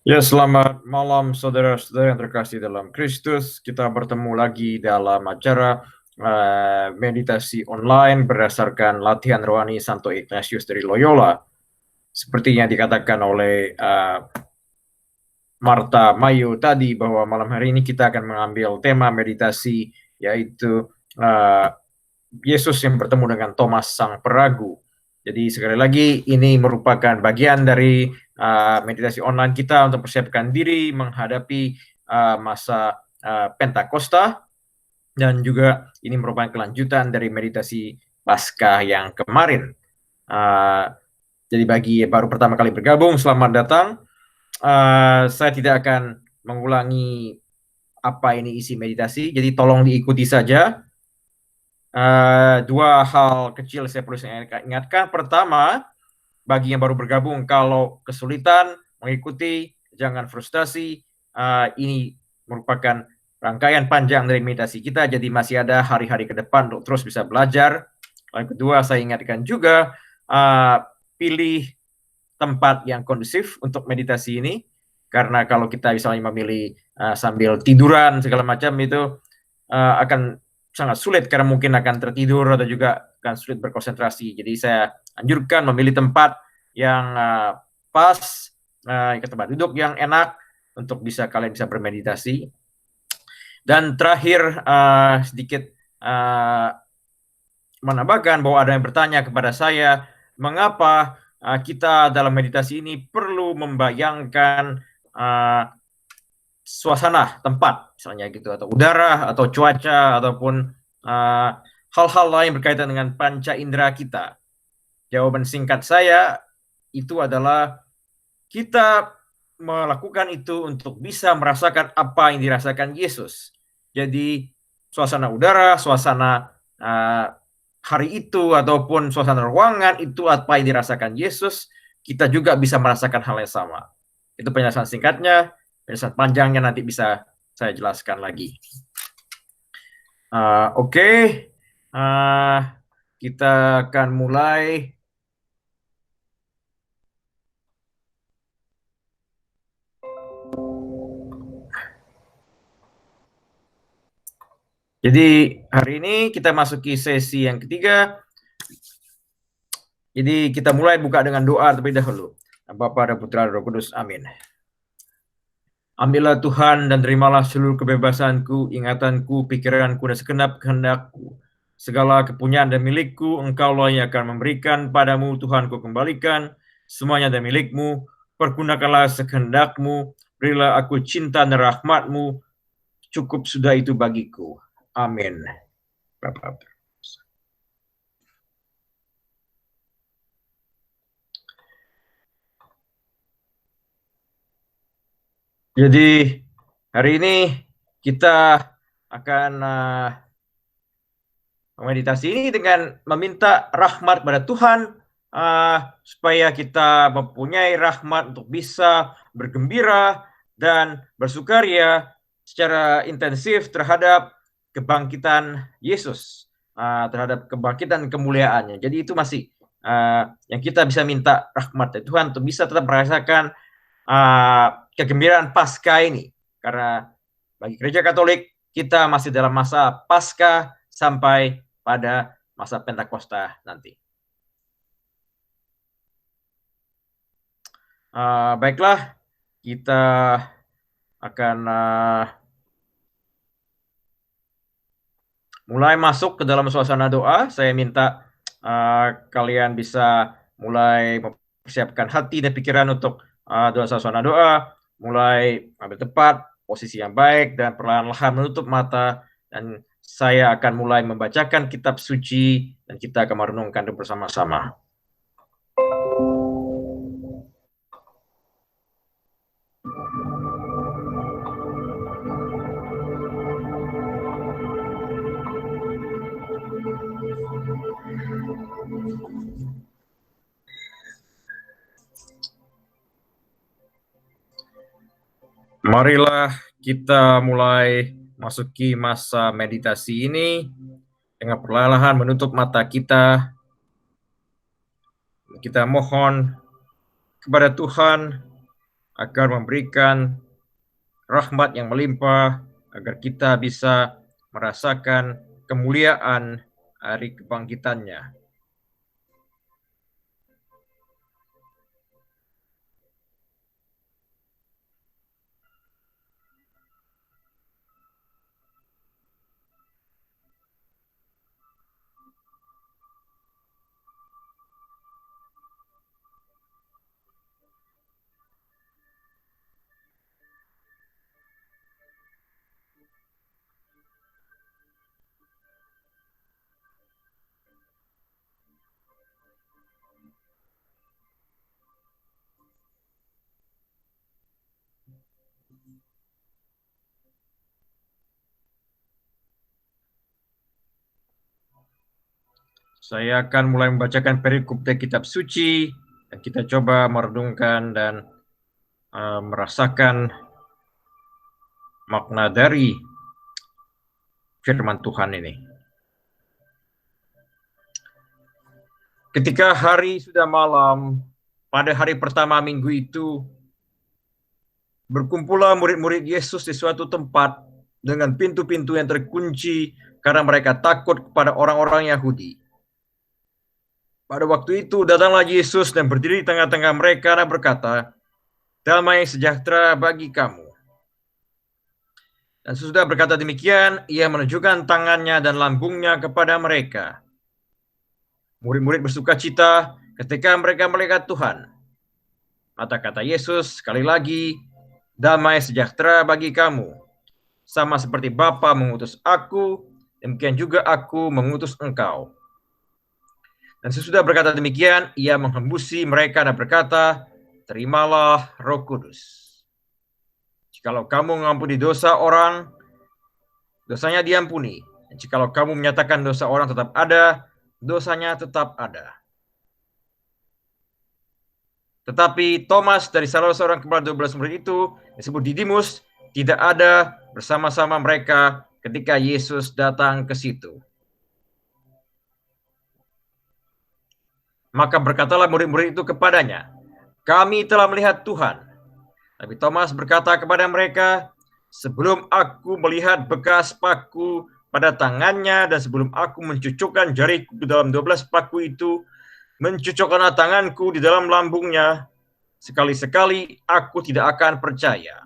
Ya, selamat malam saudara-saudara yang terkasih dalam Kristus. Kita bertemu lagi dalam acara meditasi online berdasarkan latihan rohani Santo Ignatius dari Loyola. Seperti yang dikatakan oleh Marta Mayu tadi, bahwa malam hari ini kita akan mengambil tema meditasi, yaitu Yesus yang bertemu dengan Thomas sang peragu. Jadi sekali lagi ini merupakan bagian dari meditasi online kita untuk persiapkan diri menghadapi masa Pentakosta, dan juga ini merupakan kelanjutan dari meditasi Paskah yang kemarin. Jadi bagi yang baru pertama kali bergabung, selamat datang. Saya tidak akan mengulangi apa ini isi meditasi, jadi tolong diikuti saja. Dua hal kecil saya perlu ingatkan. Pertama, bagi yang baru bergabung, kalau kesulitan mengikuti, jangan frustasi. Ini merupakan rangkaian panjang dari meditasi kita, jadi masih ada hari-hari ke depan untuk terus bisa belajar. Yang kedua, saya ingatkan juga, pilih tempat yang kondusif untuk meditasi ini, karena kalau kita misalnya memilih sambil tiduran segala macam, itu akan sangat sulit karena mungkin akan tertidur atau juga akan sulit berkonsentrasi. Jadi saya anjurkan memilih tempat yang pas, ke tempat duduk yang enak untuk kalian bisa bermeditasi. Dan terakhir, sedikit menambahkan bahwa ada yang bertanya kepada saya, mengapa kita dalam meditasi ini perlu membayangkan suasana tempat, misalnya gitu, atau udara, atau cuaca, ataupun hal-hal lain berkaitan dengan panca indera kita. Jawaban singkat saya itu adalah kita melakukan itu untuk bisa merasakan apa yang dirasakan Yesus. Jadi suasana udara, suasana hari itu, ataupun suasana ruangan itu apa yang dirasakan Yesus, kita juga bisa merasakan hal yang sama. Itu penjelasan singkatnya. Penjelasan panjangnya nanti bisa saya jelaskan lagi. Oke. Kita akan mulai. Jadi hari ini kita masuki sesi yang ketiga. Jadi kita mulai buka dengan doa terlebih dahulu. Bapa dan Putra dan Roh Kudus. Amin. Ambillah Tuhan dan terimalah seluruh kebebasanku, ingatanku, pikiranku, dan segenap kehendakku. Segala kepunyaan dan milikku, Engkaulah yang akan memberikan padamu, Tuhan, ku kembalikan. Semuanya dan milikmu, pergunakanlah sekehendakmu, berilah aku cinta dan rahmatmu, cukup sudah itu bagiku. Amin. Bapak. Jadi hari ini kita akan meditasi ini dengan meminta rahmat pada Tuhan, supaya kita mempunyai rahmat untuk bisa bergembira dan bersukaria secara intensif terhadap kebangkitan Yesus, terhadap kebangkitan kemuliaannya. Jadi itu masih yang kita bisa minta rahmat dari Tuhan untuk bisa tetap merasakan kegembiraan Paskah ini. Karena bagi Gereja Katolik, kita masih dalam masa Paskah sampai pada masa Pentakosta nanti. Baiklah, kita akan mulai masuk ke dalam suasana doa. Saya minta kalian bisa mulai mempersiapkan hati dan pikiran untuk doa suasana doa. Mulai ambil tepat, posisi yang baik, dan perlahan-lahan menutup mata. Dan saya akan mulai membacakan kitab suci, dan kita akan merenungkan bersama-sama. Marilah kita mulai masuki masa meditasi ini dengan perlahan-lahan menutup mata kita. Kita mohon kepada Tuhan agar memberikan rahmat yang melimpah, agar kita bisa merasakan kemuliaan hari kebangkitannya. Saya akan mulai membacakan perikop dari kitab suci, dan kita coba merenungkan dan merasakan makna dari firman Tuhan ini. Ketika hari sudah malam, pada hari pertama minggu itu, berkumpullah murid-murid Yesus di suatu tempat dengan pintu-pintu yang terkunci karena mereka takut kepada orang-orang Yahudi. Pada waktu itu datanglah Yesus dan berdiri di tengah-tengah mereka dan berkata, "Damai sejahtera bagi kamu." Dan sesudah berkata demikian, ia menunjukkan tangannya dan lambungnya kepada mereka. Murid-murid bersuka cita ketika mereka melihat Tuhan. Kata-kata Yesus sekali lagi, "Damai sejahtera bagi kamu. Sama seperti Bapa mengutus aku, demikian juga aku mengutus engkau." Dan sesudah berkata demikian, ia menghembusi mereka dan berkata, "Terimalah Roh Kudus. Jikalau kamu mengampuni dosa orang, dosanya diampuni. Dan jikalau kamu menyatakan dosa orang tetap ada, dosanya tetap ada." Tetapi Thomas dari salah seorang kepala 12 murid itu, disebut Didimus, tidak ada bersama-sama mereka ketika Yesus datang ke situ. Maka berkatalah murid-murid itu kepadanya, "Kami telah melihat Tuhan." Tapi Thomas berkata kepada mereka, "Sebelum aku melihat bekas paku pada tangannya dan sebelum aku mencucukkan jariku di dalam 12 paku itu, mencucukkanlah tanganku di dalam lambungnya, sekali-sekali aku tidak akan percaya."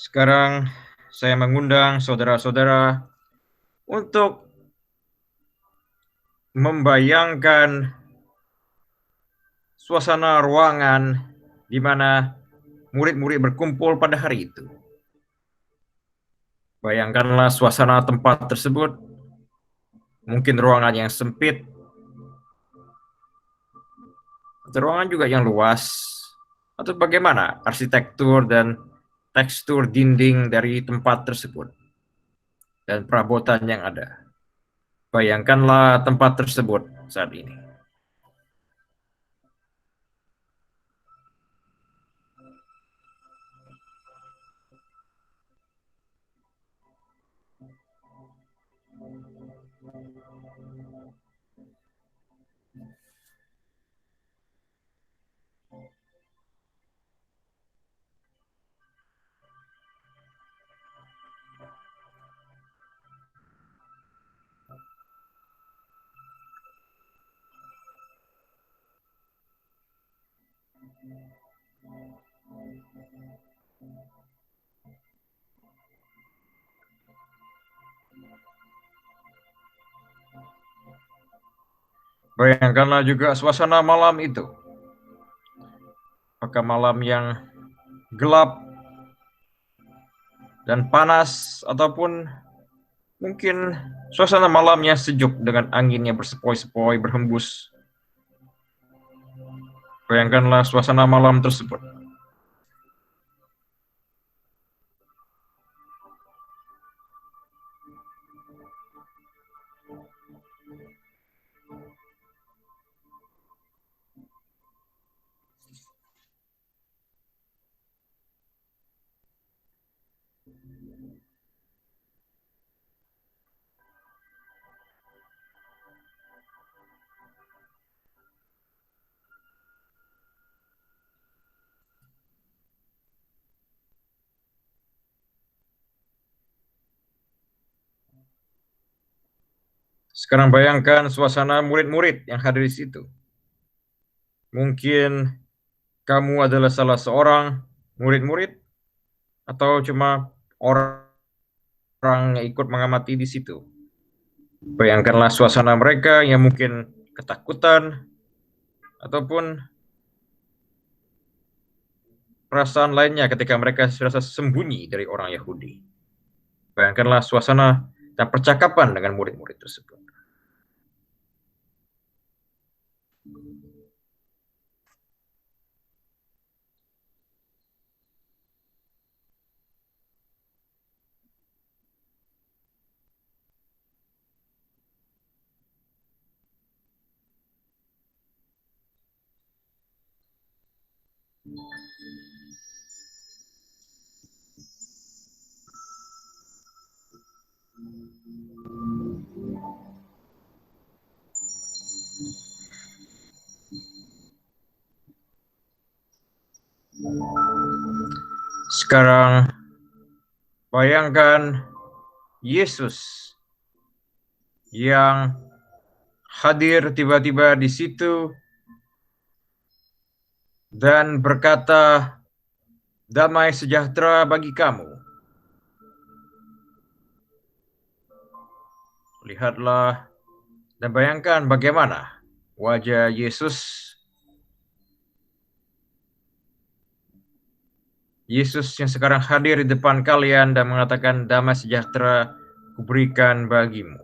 Sekarang saya mengundang saudara-saudara untuk membayangkan suasana ruangan di mana murid-murid berkumpul pada hari itu. Bayangkanlah suasana tempat tersebut, mungkin ruangan yang sempit, atau ruangan juga yang luas, atau bagaimana arsitektur dan tekstur dinding dari tempat tersebut, dan perabotan yang ada. Bayangkanlah tempat tersebut saat ini. Bayangkanlah juga suasana malam itu. Apakah malam yang gelap dan panas, ataupun mungkin suasana malamnya sejuk dengan anginnya bersepoi-sepoi berhembus. Bayangkanlah suasana malam tersebut. Sekarang bayangkan suasana murid-murid yang hadir di situ. Mungkin kamu adalah salah seorang murid-murid atau cuma orang yang ikut mengamati di situ. Bayangkanlah suasana mereka yang mungkin ketakutan ataupun perasaan lainnya ketika mereka merasa sembunyi dari orang Yahudi. Bayangkanlah suasana dan percakapan dengan murid-murid tersebut. Sekarang bayangkan Yesus yang hadir tiba-tiba di situ dan berkata, "Damai sejahtera bagi kamu." Lihatlah dan bayangkan bagaimana wajah Yesus yang sekarang hadir di depan kalian dan mengatakan, "Damai sejahtera kuberikan bagimu."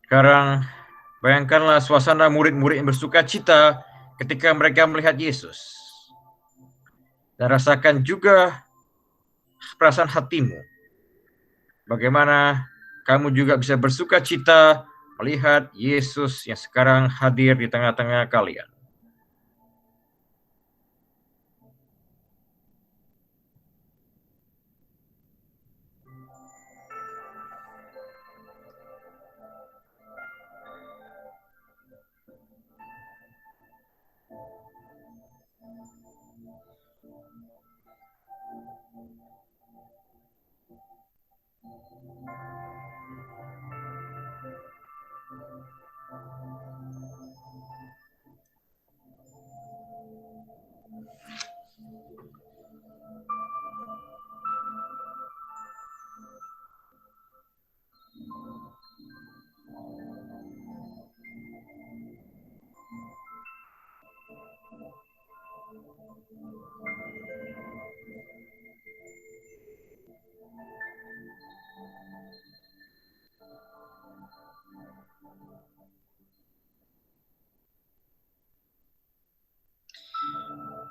Sekarang bayangkanlah suasana murid-murid yang bersuka cita ketika mereka melihat Yesus. Dan rasakan juga perasaan hatimu. Bagaimana kamu juga bisa bersuka cita melihat Yesus yang sekarang hadir di tengah-tengah kalian.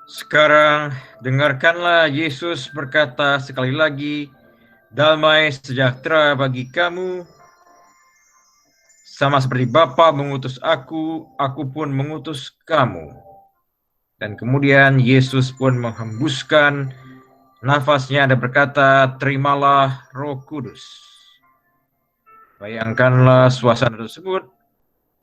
Sekarang dengarkanlah Yesus berkata sekali lagi, "Damai sejahtera bagi kamu. Sama seperti Bapa mengutus aku pun mengutus kamu." Dan kemudian Yesus pun menghembuskan nafasnya dan berkata, "Terimalah Roh Kudus." Bayangkanlah suasana tersebut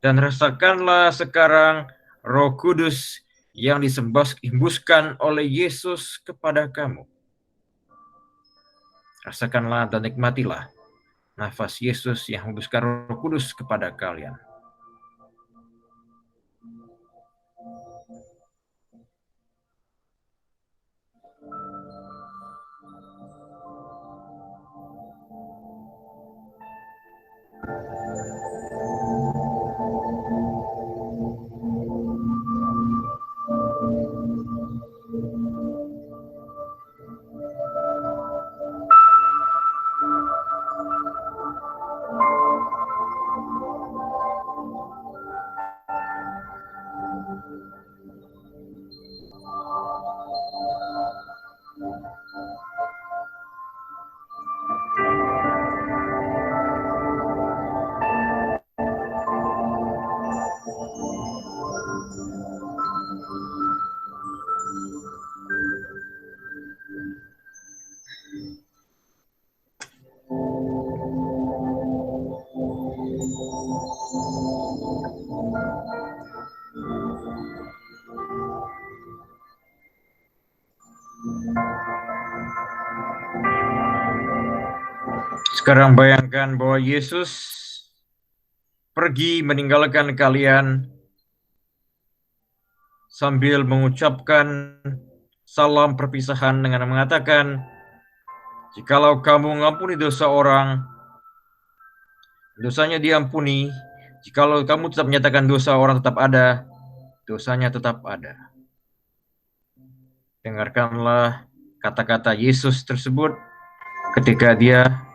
dan rasakanlah sekarang Roh Kudus yang dihembuskan oleh Yesus kepada kamu. Rasakanlah dan nikmatilah nafas Yesus yang menghembuskan Roh Kudus kepada kalian. Sekarang bayangkan bahwa Yesus pergi meninggalkan kalian sambil mengucapkan salam perpisahan dengan mengatakan, jikalau kamu mengampuni dosa orang, dosanya diampuni. Jikalau kamu tetap menyatakan dosa orang tetap ada, dosanya tetap ada. Dengarkanlah kata-kata Yesus tersebut ketika dia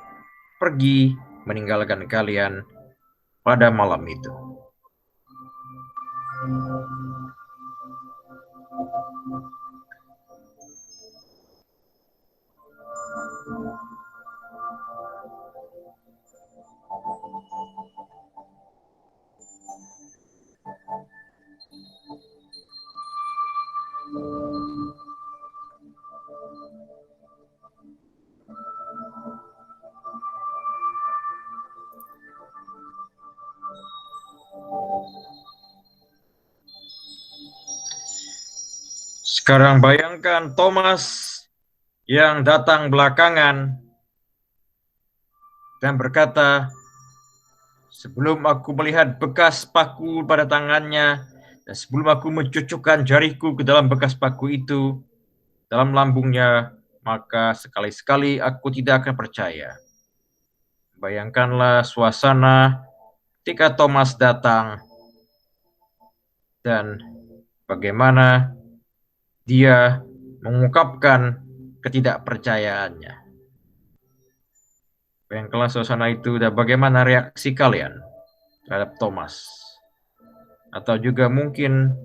pergi meninggalkan kalian pada malam itu. Sekarang bayangkan Thomas yang datang belakangan dan berkata, sebelum aku melihat bekas paku pada tangannya, dan sebelum aku mencucukkan jariku ke dalam bekas paku itu, dalam lambungnya, maka sekali-sekali aku tidak akan percaya. Bayangkanlah suasana ketika Thomas datang dan bagaimana dia mengungkapkan ketidakpercayaannya. Bayangkanlah suasana itu dan bagaimana reaksi kalian terhadap Thomas. Atau juga mungkin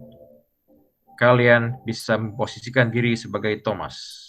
kalian bisa memposisikan diri sebagai Thomas.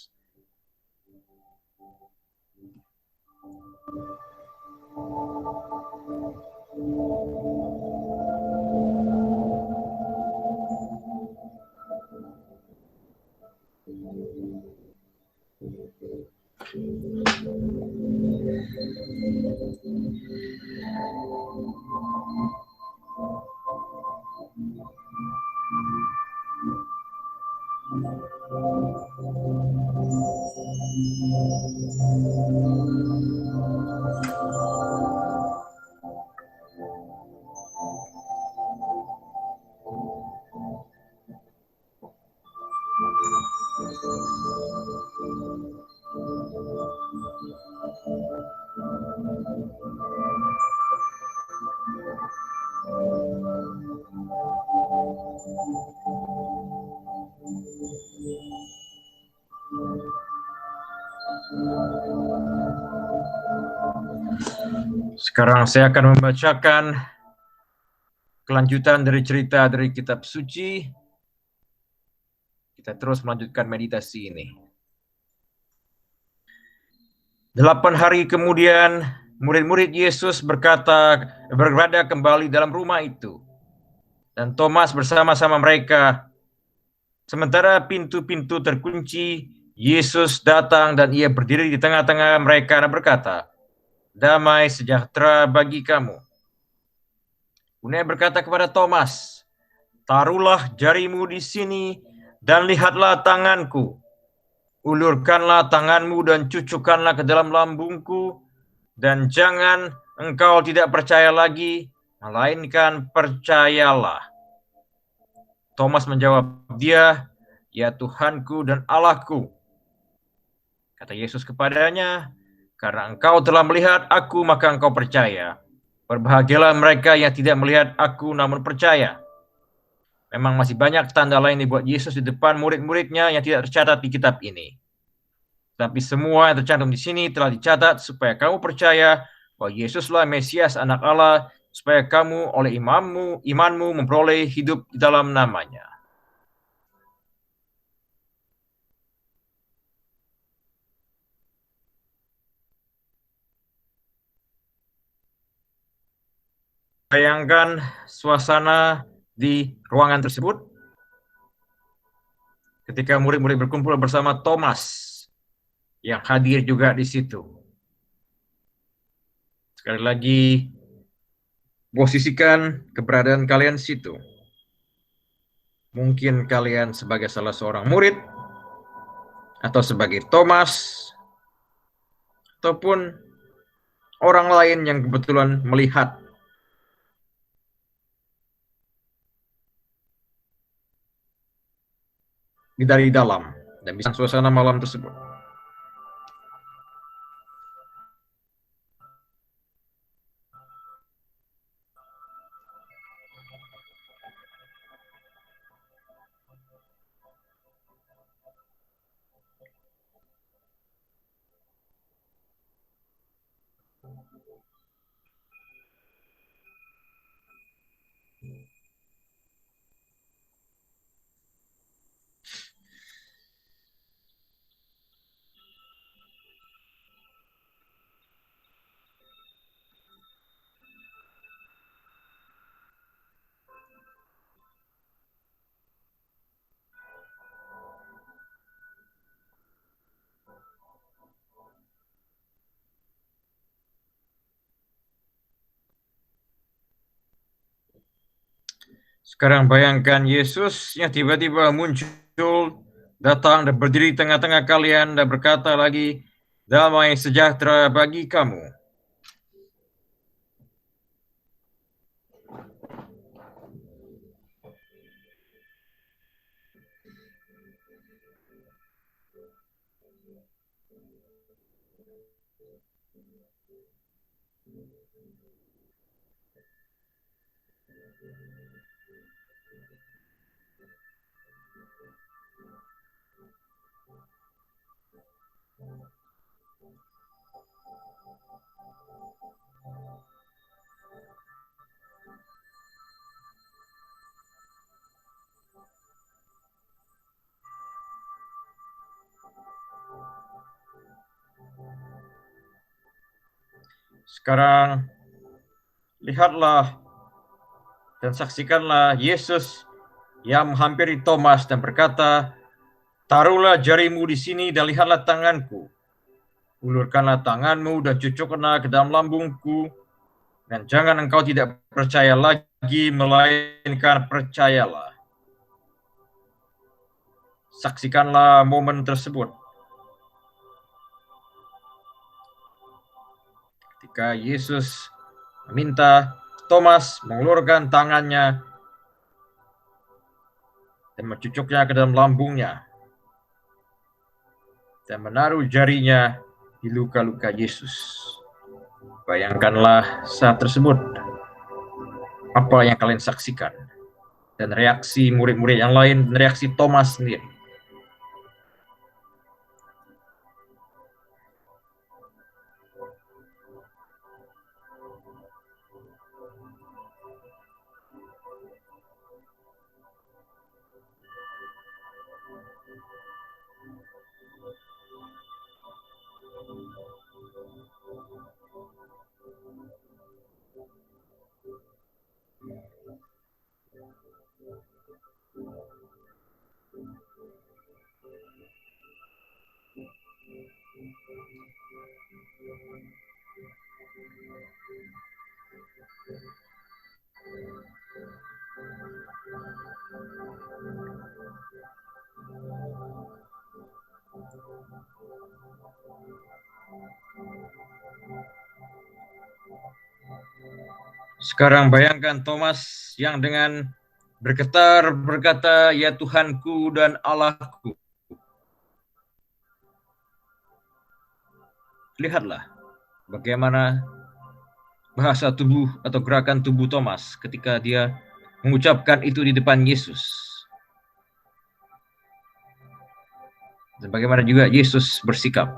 Sekarang saya akan membacakan kelanjutan dari cerita dari kitab suci. Kita terus melanjutkan meditasi ini. 8 hari kemudian, murid-murid Yesus berada kembali dalam rumah itu. Dan Thomas bersama-sama mereka. Sementara pintu-pintu terkunci, Yesus datang dan ia berdiri di tengah-tengah mereka dan berkata, damai sejahtera bagi kamu. Kemudian berkata kepada Thomas, taruhlah jarimu di sini dan lihatlah tanganku. Ulurkanlah tanganmu dan cucukkanlah ke dalam lambungku, dan jangan engkau tidak percaya lagi, melainkan percayalah. Thomas menjawab dia, ya Tuhanku dan Allahku. Kata Yesus kepadanya, karena engkau telah melihat aku, maka engkau percaya. Berbahagialah mereka yang tidak melihat aku namun percaya. Memang masih banyak tanda lain dibuat Yesus di depan murid-muridnya yang tidak tercatat di kitab ini. Tapi semua yang tercantum di sini telah dicatat supaya kamu percaya bahwa Yesuslah Mesias Anak Allah, supaya kamu oleh imanmu memperoleh hidup di dalam namanya. Bayangkan suasana di ruangan tersebut ketika murid-murid berkumpul bersama Thomas yang hadir juga di situ. Sekali lagi, posisikan keberadaan kalian di situ. Mungkin kalian sebagai salah seorang murid, atau sebagai Thomas, ataupun orang lain yang kebetulan melihat dari dalam dan bisa suasana malam tersebut. Sekarang bayangkan Yesus yang tiba-tiba muncul, datang dan berdiri di tengah-tengah kalian dan berkata lagi, damai sejahtera bagi kamu. Sekarang lihatlah dan saksikanlah Yesus yang menghampiri Thomas dan berkata, taruhlah jarimu di sini dan lihatlah tanganku. Ulurkanlah tanganmu dan cucukkanlah ke dalam lambungku. Dan jangan engkau tidak percaya lagi, melainkan percayalah. Saksikanlah momen tersebut. Ketika Yesus meminta Thomas mengulurkan tangannya dan mencucuknya ke dalam lambungnya dan menaruh jarinya di luka-luka Yesus. Bayangkanlah saat tersebut apa yang kalian saksikan dan reaksi murid-murid yang lain dan reaksi Thomas sendiri. Sekarang bayangkan Thomas yang dengan bergetar berkata, ya Tuhanku dan Allahku. Lihatlah bagaimana bahasa tubuh atau gerakan tubuh Thomas ketika dia mengucapkan itu di depan Yesus. Dan bagaimana juga Yesus bersikap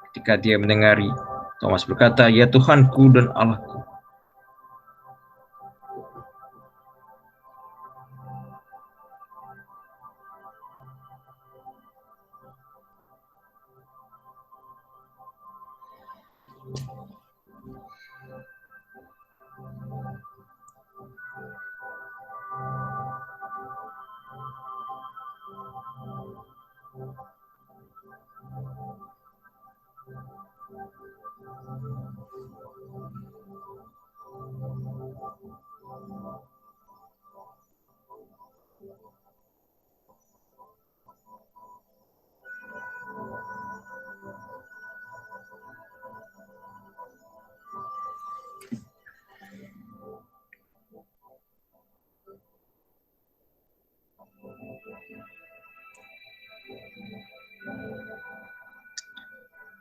ketika dia mendengari Thomas berkata, ya Tuhanku dan Allahku.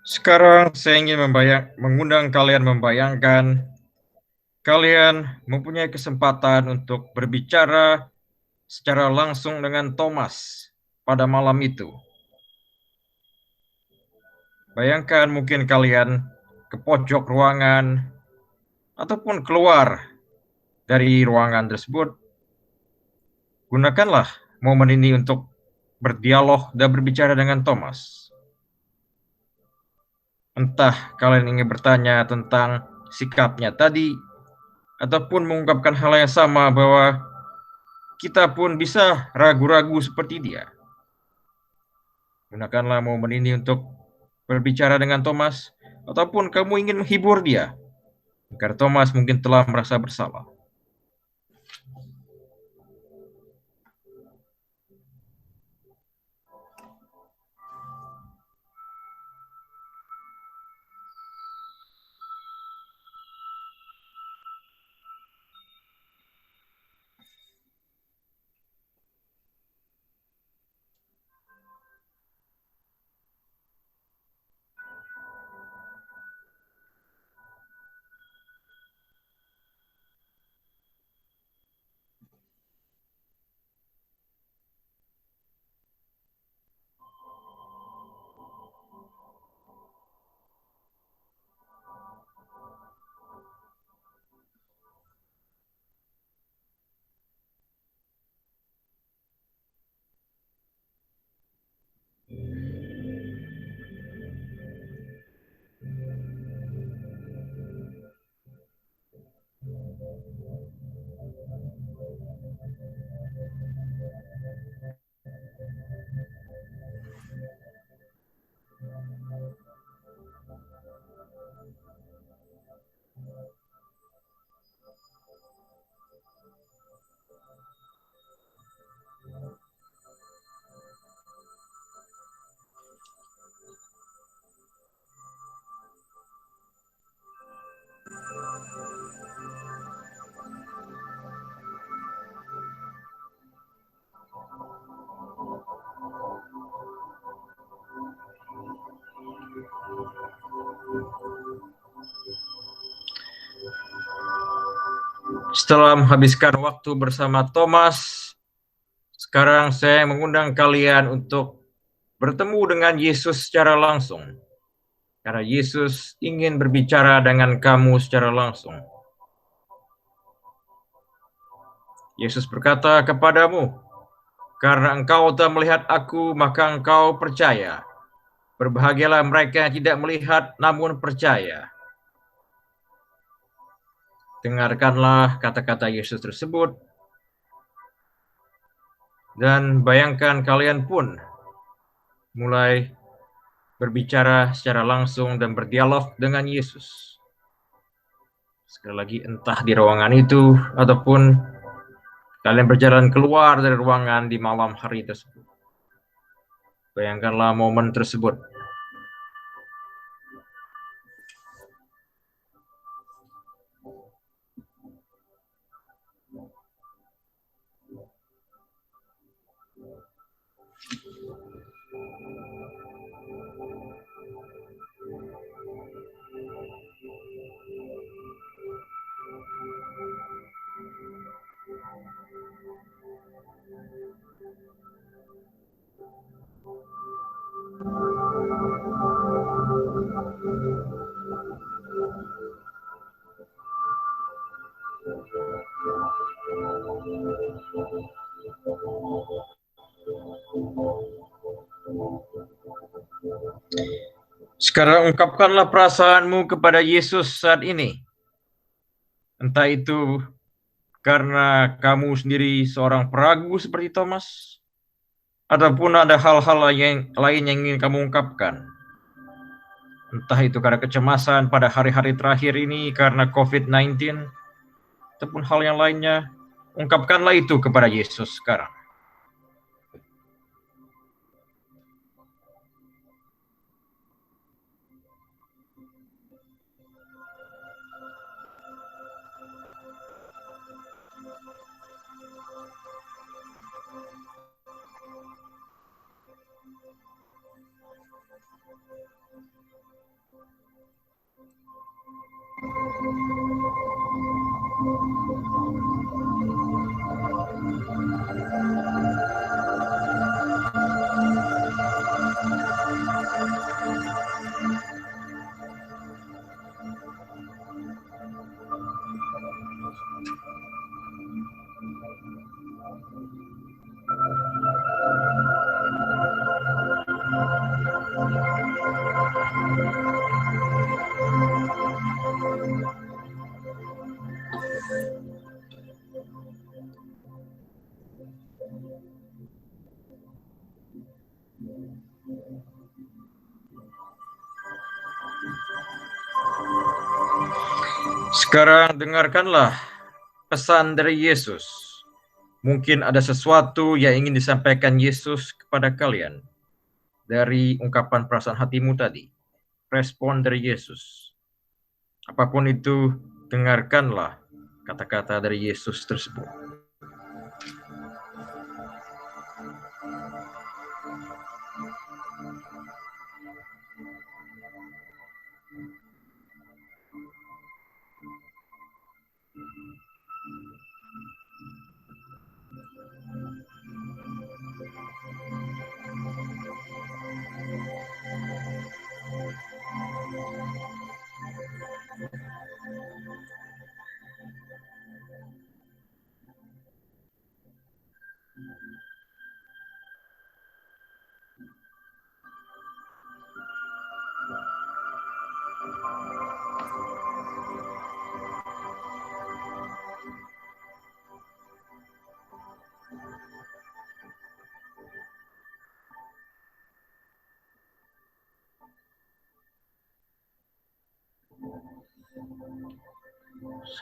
Sekarang saya ingin mengundang kalian membayangkan kalian mempunyai kesempatan untuk berbicara secara langsung dengan Thomas pada malam itu. Bayangkan mungkin kalian ke pojok ruangan ataupun keluar dari ruangan tersebut. Gunakanlah momen ini untuk berdialog dan berbicara dengan Thomas. Entah kalian ingin bertanya tentang sikapnya tadi, ataupun mengungkapkan hal yang sama bahwa kita pun bisa ragu-ragu seperti dia. Gunakanlah momen ini untuk berbicara dengan Thomas, ataupun kamu ingin menghibur dia, agar Thomas mungkin telah merasa bersalah. Setelah menghabiskan waktu bersama Thomas, sekarang saya mengundang kalian untuk bertemu dengan Yesus secara langsung. Karena Yesus ingin berbicara dengan kamu secara langsung. Yesus berkata kepadamu, "Karena engkau telah melihat aku, maka engkau percaya. Berbahagialah mereka yang tidak melihat namun percaya." Dengarkanlah kata-kata Yesus tersebut, dan bayangkan kalian pun mulai berbicara secara langsung dan berdialog dengan Yesus. Sekali lagi, entah di ruangan itu ataupun kalian berjalan keluar dari ruangan di malam hari tersebut. Bayangkanlah momen tersebut. Sekarang ungkapkanlah perasaanmu kepada Yesus saat ini. Entah itu karena kamu sendiri seorang peragu seperti Thomas, ataupun ada hal-hal lain yang ingin kamu ungkapkan. Entah itu karena kecemasan pada hari-hari terakhir ini karena COVID-19, ataupun hal yang lainnya, ungkapkanlah itu kepada Yesus sekarang. Sekarang dengarkanlah pesan dari Yesus. Mungkin ada sesuatu yang ingin disampaikan Yesus kepada kalian dari ungkapan perasaan hatimu tadi. Respon dari Yesus. Apapun itu, dengarkanlah kata-kata dari Yesus tersebut.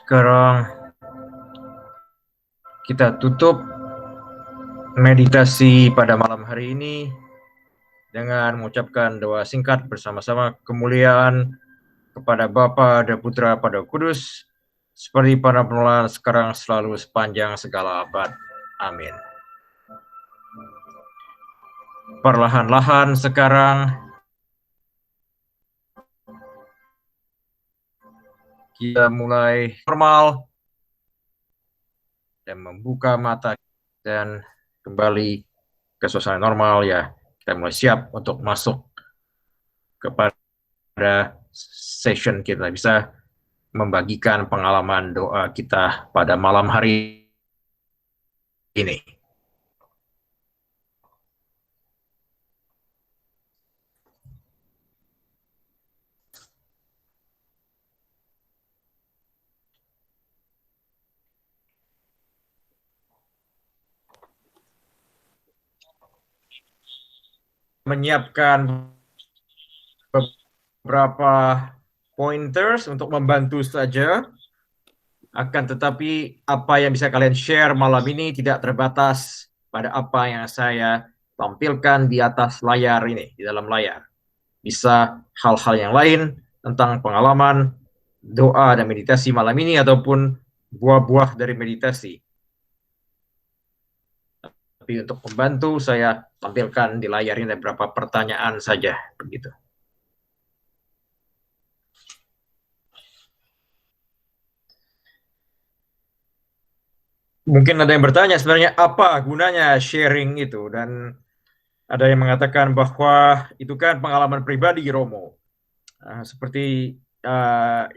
Sekarang kita tutup meditasi pada malam hari ini dengan mengucapkan doa singkat bersama-sama. Kemuliaan kepada Bapa dan Putra pada Kudus, seperti pada permulaan, sekarang, selalu, sepanjang segala abad. Amin. Perlahan-lahan sekarang kita mulai normal dan membuka mata dan kembali ke suasana normal ya. Kita mulai siap untuk masuk kepada session kita, bisa membagikan pengalaman doa kita pada malam hari ini. Menyiapkan beberapa pointers untuk membantu saja. Akan tetapi apa yang bisa kalian share malam ini tidak terbatas pada apa yang saya tampilkan di atas layar ini, di dalam layar. Bisa hal-hal yang lain tentang pengalaman, doa dan meditasi malam ini, ataupun buah-buah dari meditasi. Tapi untuk membantu, saya tampilkan di layar ini beberapa pertanyaan saja, begitu. Mungkin ada yang bertanya sebenarnya apa gunanya sharing itu, dan ada yang mengatakan bahwa itu kan pengalaman pribadi Romo. Seperti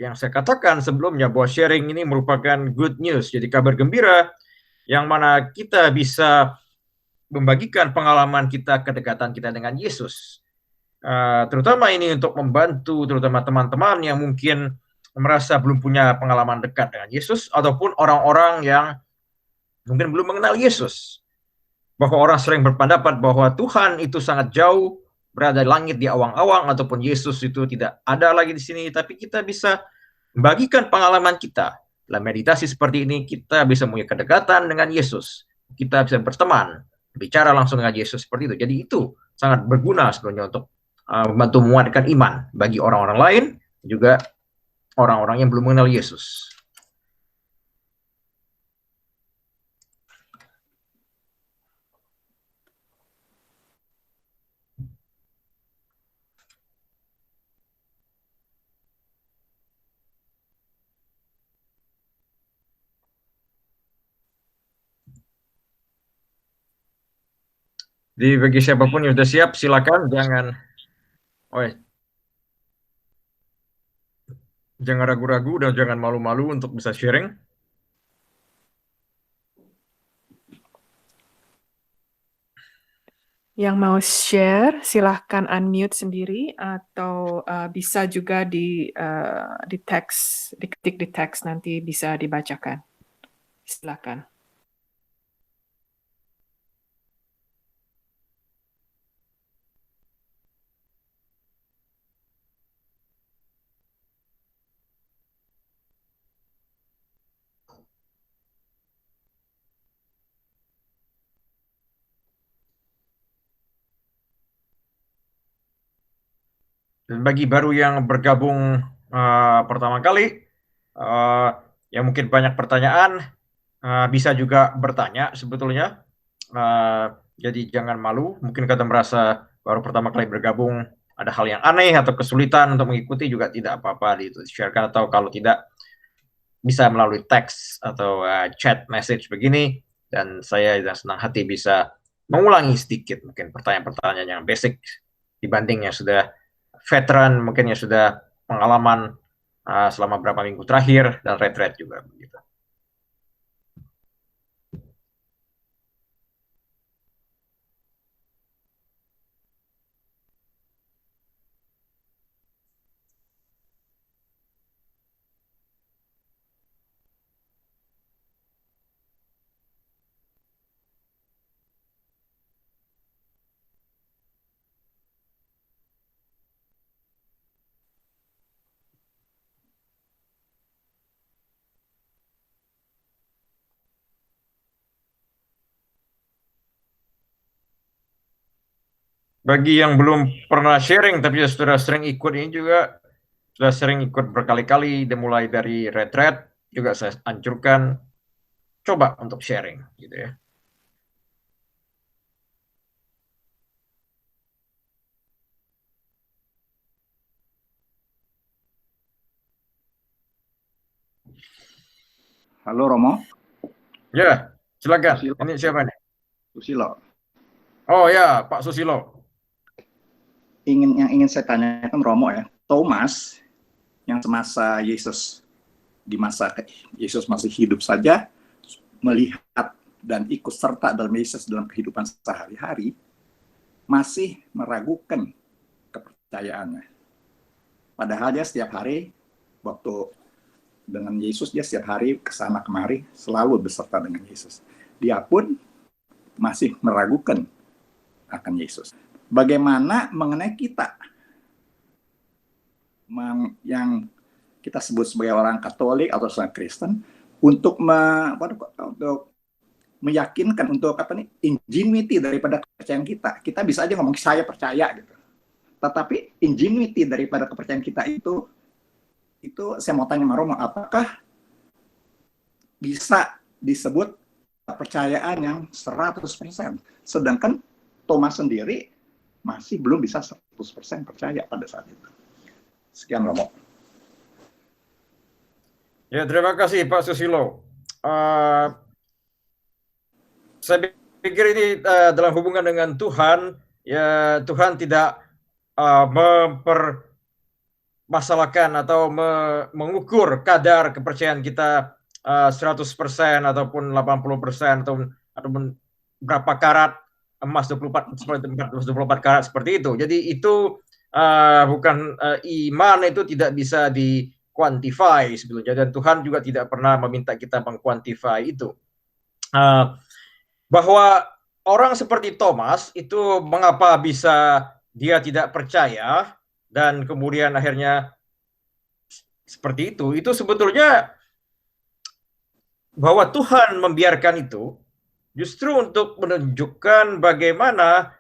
yang saya katakan sebelumnya, bahwa sharing ini merupakan good news, jadi kabar gembira yang mana kita bisa membagikan pengalaman kita, kedekatan kita dengan Yesus. Terutama ini untuk membantu terutama teman-teman yang mungkin merasa belum punya pengalaman dekat dengan Yesus, ataupun orang-orang yang mungkin belum mengenal Yesus. Bahwa orang sering berpendapat bahwa Tuhan itu sangat jauh, berada di langit, di awang-awang, ataupun Yesus itu tidak ada lagi di sini. Tapi kita bisa membagikan pengalaman kita. Dalam meditasi seperti ini, kita bisa punya kedekatan dengan Yesus. Kita bisa berteman, bicara langsung dengan Yesus seperti itu. Jadi itu sangat berguna sebenarnya untuk membantu menguatkan iman bagi orang-orang lain, juga orang-orang yang belum mengenal Yesus. Jadi bagi siapapun yang sudah siap, silakan jangan ragu-ragu dan jangan malu-malu untuk bisa sharing. Yang mau share, silahkan unmute sendiri atau bisa juga di teks, diketik di teks, nanti bisa dibacakan. Silahkan. Dan bagi baru yang bergabung pertama kali, yang mungkin banyak pertanyaan, bisa juga bertanya sebetulnya. Jadi jangan malu, mungkin kata merasa baru pertama kali bergabung, ada hal yang aneh atau kesulitan untuk mengikuti juga tidak apa-apa di-sharekan, atau kalau tidak bisa melalui teks atau chat message begini, dan saya dengan senang hati bisa mengulangi sedikit mungkin pertanyaan-pertanyaan yang basic dibanding yang sudah veteran, mungkin yang sudah pengalaman selama beberapa minggu terakhir dan retreat juga begitu. Bagi yang belum pernah sharing tapi sudah sering ikut ini juga, sudah sering ikut berkali-kali, mulai dari retreat juga saya anjurkan coba untuk sharing gitu ya. Halo Romo. Ya, silakan. Susilo. Ini siapa nih? Susilo. Oh ya, Pak Susilo. Yang ingin saya tanyakan Romo ya, Thomas yang semasa Yesus, di masa Yesus masih hidup saja, melihat dan ikut serta dalam Yesus dalam kehidupan sehari-hari, masih meragukan kepercayaannya. Padahal dia setiap hari, waktu dengan Yesus, dia setiap hari kesana kemari, selalu beserta dengan Yesus. Dia pun masih meragukan akan Yesus. Bagaimana mengenai kita yang kita sebut sebagai orang Katolik atau orang Kristen untuk meyakinkan untuk ingenuity daripada kepercayaan kita. Kita bisa aja ngomong saya percaya gitu. Tetapi ingenuity daripada kepercayaan kita itu saya mau tanya sama Romo, apakah bisa disebut kepercayaan yang 100%? Sedangkan Thomas sendiri masih belum bisa 100% percaya pada saat itu. Sekian Romo. Ya, terima kasih Pak Susilo. Saya pikir ini dalam hubungan dengan Tuhan, ya Tuhan tidak mempermasalahkan atau mengukur kadar kepercayaan kita 100% ataupun 80% ataupun berapa karat emas 24 karat seperti itu. Jadi itu bukan iman, itu tidak bisa di-quantify sebetulnya, dan Tuhan juga tidak pernah meminta kita meng-quantify itu. Bahwa orang seperti Thomas itu mengapa bisa dia tidak percaya dan kemudian akhirnya seperti itu sebetulnya bahwa Tuhan membiarkan itu justru untuk menunjukkan bagaimana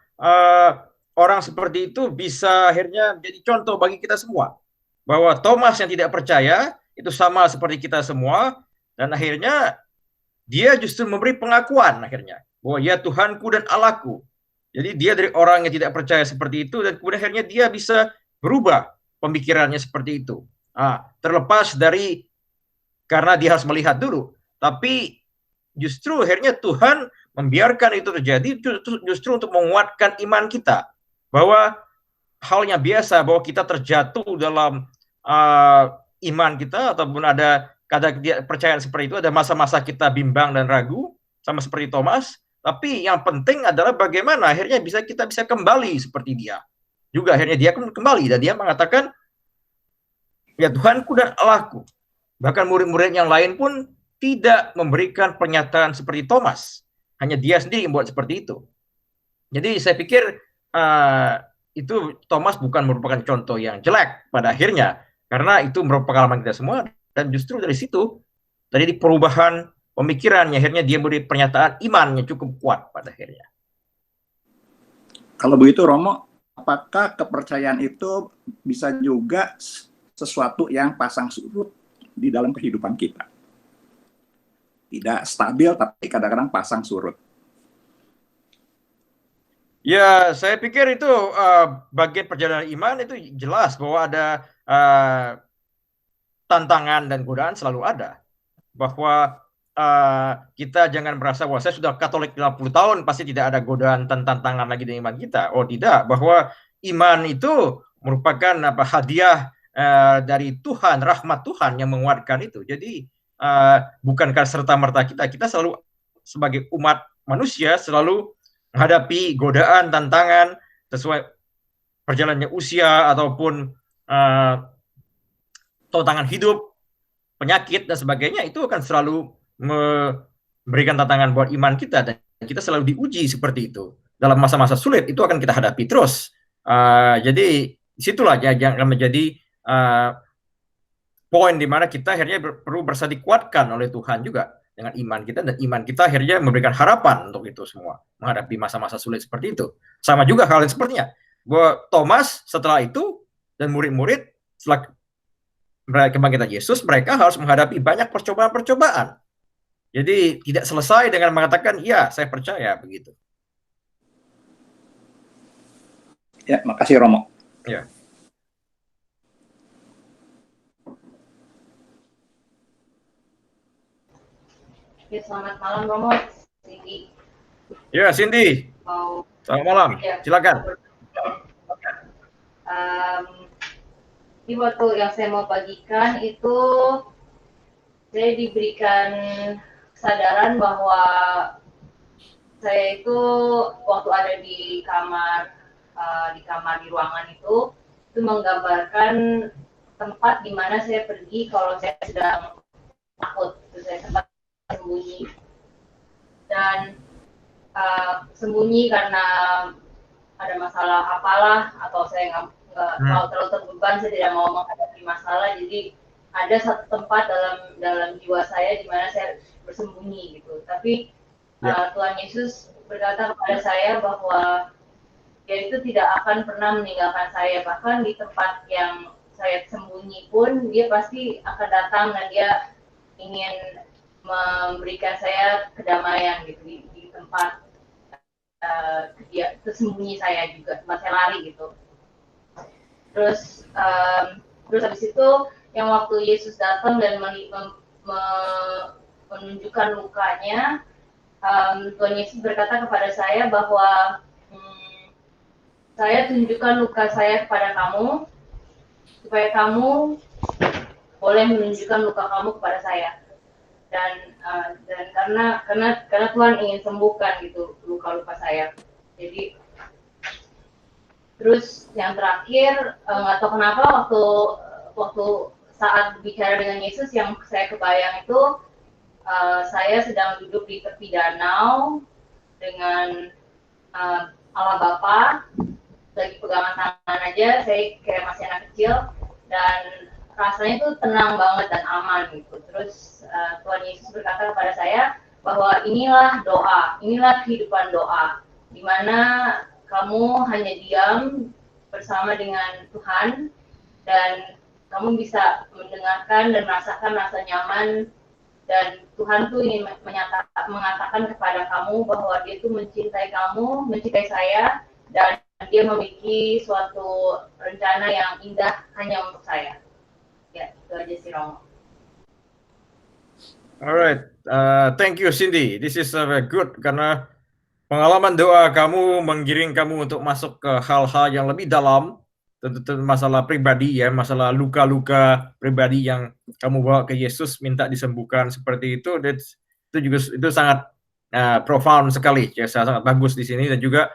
orang seperti itu bisa akhirnya menjadi contoh bagi kita semua. Bahwa Thomas yang tidak percaya itu sama seperti kita semua, dan akhirnya dia justru memberi pengakuan akhirnya bahwa ya Tuhanku dan Allahku. Jadi dia dari orang yang tidak percaya seperti itu, dan kemudian akhirnya dia bisa berubah pemikirannya seperti itu. Terlepas dari karena dia harus melihat dulu, tapi justru akhirnya Tuhan membiarkan itu terjadi justru untuk menguatkan iman kita, bahwa halnya biasa bahwa kita terjatuh dalam iman kita, ataupun ada kepercayaan seperti itu, ada masa-masa kita bimbang dan ragu, sama seperti Thomas. Tapi yang penting adalah bagaimana akhirnya kita bisa kembali seperti dia. Juga akhirnya dia kembali, dan dia mengatakan, ya Tuhanku dan Allahku. Bahkan murid-murid yang lain pun tidak memberikan pernyataan seperti Thomas. Hanya dia sendiri yang buat seperti itu. Jadi saya pikir itu Thomas bukan merupakan contoh yang jelek pada akhirnya, karena itu merupakan pengalaman kita semua, dan justru dari situ tadi perubahan pemikirannya, akhirnya dia beri pernyataan imannya cukup kuat pada akhirnya. Kalau begitu Romo, apakah kepercayaan itu bisa juga sesuatu yang pasang surut di dalam kehidupan kita? Tidak stabil, tapi kadang-kadang pasang surut. Ya, saya pikir itu bagian perjalanan iman, itu jelas bahwa ada tantangan dan godaan selalu ada. Bahwa kita jangan merasa, wah saya sudah Katolik 50 tahun, pasti tidak ada godaan dan tantangan lagi di iman kita. Oh tidak, bahwa iman itu merupakan hadiah dari Tuhan, rahmat Tuhan yang menguatkan itu. Jadi bukan serta-merta kita selalu sebagai umat manusia selalu menghadapi godaan, tantangan sesuai perjalanannya usia ataupun tantangan hidup, penyakit dan sebagainya. Itu akan selalu memberikan tantangan buat iman kita, dan kita selalu diuji seperti itu. Dalam masa-masa sulit itu akan kita hadapi terus. Jadi disitulah yang akan menjadi poin di mana kita akhirnya perlu berusaha dikuatkan oleh Tuhan juga dengan iman kita, dan iman kita akhirnya memberikan harapan untuk itu semua, menghadapi masa-masa sulit seperti itu. Sama juga hal yang sepertinya bahwa Thomas setelah itu dan murid-murid setelah kebangkitan Yesus, mereka harus menghadapi banyak percobaan-percobaan. Jadi tidak selesai dengan mengatakan, ya saya percaya, begitu. Ya, makasih Romo. Ya. Ya, selamat malam Romo. Cindy. Ya, Cindy. Selamat malam. Ya. Silakan. Di waktu yang saya mau bagikan itu, saya diberikan kesadaran bahwa saya itu waktu ada di kamar di ruangan itu menggambarkan tempat di mana saya pergi kalau saya sedang takut. Itu saya sempat sembunyi, dan sembunyi karena ada masalah apalah, atau saya nggak mau terlalu terbeban, saya tidak mau menghadapi masalah. Jadi ada satu tempat dalam jiwa saya di mana saya bersembunyi gitu. Tapi Tuhan Yesus berkata kepada saya bahwa Dia itu tidak akan pernah meninggalkan saya. Bahkan di tempat yang saya sembunyi pun Dia pasti akan datang, dan Dia ingin memberikan saya kedamaian gitu di tempat dia tersembunyi saya juga, tempat saya lari gitu. Terus habis itu yang waktu Yesus datang dan menunjukkan lukanya, Tuhan Yesus berkata kepada saya bahwa saya tunjukkan luka saya kepada kamu supaya kamu boleh menunjukkan luka kamu kepada saya. Dan karena Tuhan ingin sembuhkan gitu luka-luka saya. Jadi terus yang terakhir, nggak tahu kenapa waktu saat bicara dengan Yesus, yang saya kebayang itu saya sedang duduk di tepi danau dengan Allah Bapa, lagi pegangan tangan aja, saya kayak masih anak kecil, dan rasanya itu tenang banget dan aman gitu. Terus Tuhan Yesus berkata kepada saya bahwa inilah doa, inilah kehidupan doa, di mana kamu hanya diam bersama dengan Tuhan, dan kamu bisa mendengarkan dan merasakan rasa nyaman, dan Tuhan tuh ingin mengatakan kepada kamu bahwa Dia tuh mencintai kamu, mencintai saya, dan Dia memiliki suatu rencana yang indah hanya untuk saya. Ya, itu aja sih Romo. Alright, thank you Cindy. This is good karena pengalaman doa kamu menggiring kamu untuk masuk ke hal-hal yang lebih dalam, tentu masalah pribadi ya, masalah luka-luka pribadi yang kamu bawa ke Yesus minta disembuhkan seperti itu. Itu juga itu sangat profound sekali, ya sangat bagus di sini dan juga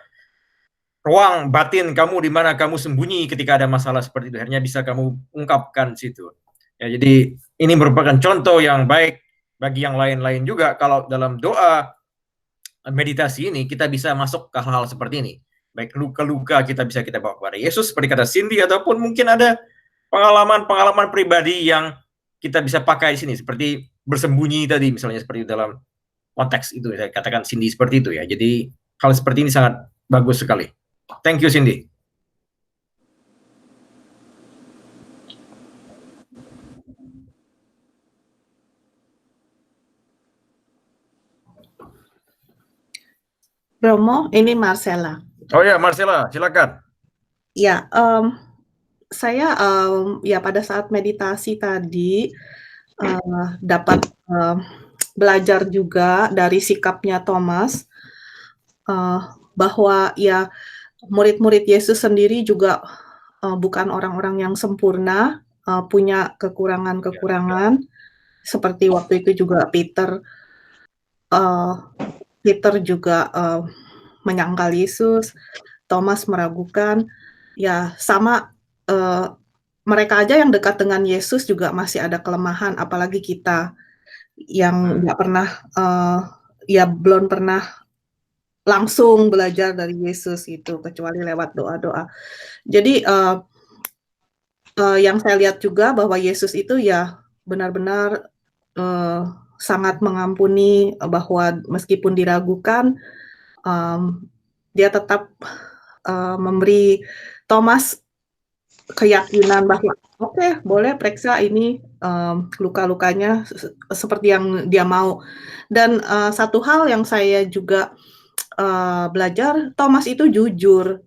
ruang batin kamu di mana kamu sembunyi ketika ada masalah seperti itu akhirnya bisa kamu ungkapkan situ. Ya, jadi ini merupakan contoh yang baik bagi yang lain-lain juga kalau dalam doa meditasi ini kita bisa masuk ke hal-hal seperti ini. Baik luka-luka kita bisa kita bawa kepada Yesus seperti kata Cindy ataupun mungkin ada pengalaman-pengalaman pribadi yang kita bisa pakai di sini seperti bersembunyi tadi misalnya seperti dalam konteks itu saya katakan Cindy seperti itu ya. Jadi hal seperti ini sangat bagus sekali. Thank you, Cindy. Romo, ini Marcella. Oh ya, Marcella, silakan. Ya, saya ya pada saat meditasi tadi dapat belajar juga dari sikapnya Thomas bahwa ya murid-murid Yesus sendiri juga bukan orang-orang yang sempurna, punya kekurangan-kekurangan. Seperti waktu itu juga Peter juga menyangkal Yesus, Thomas meragukan, ya sama mereka aja yang dekat dengan Yesus juga masih ada kelemahan, apalagi kita yang nggak pernah, ya belum pernah langsung belajar dari Yesus gitu, kecuali lewat doa-doa. Jadi yang saya lihat juga bahwa Yesus itu ya benar-benar sangat mengampuni, bahwa meskipun diragukan, dia tetap memberi Thomas keyakinan bahwa oke, boleh periksa ini luka-lukanya seperti yang dia mau. Dan satu hal yang saya juga belajar, Thomas itu jujur.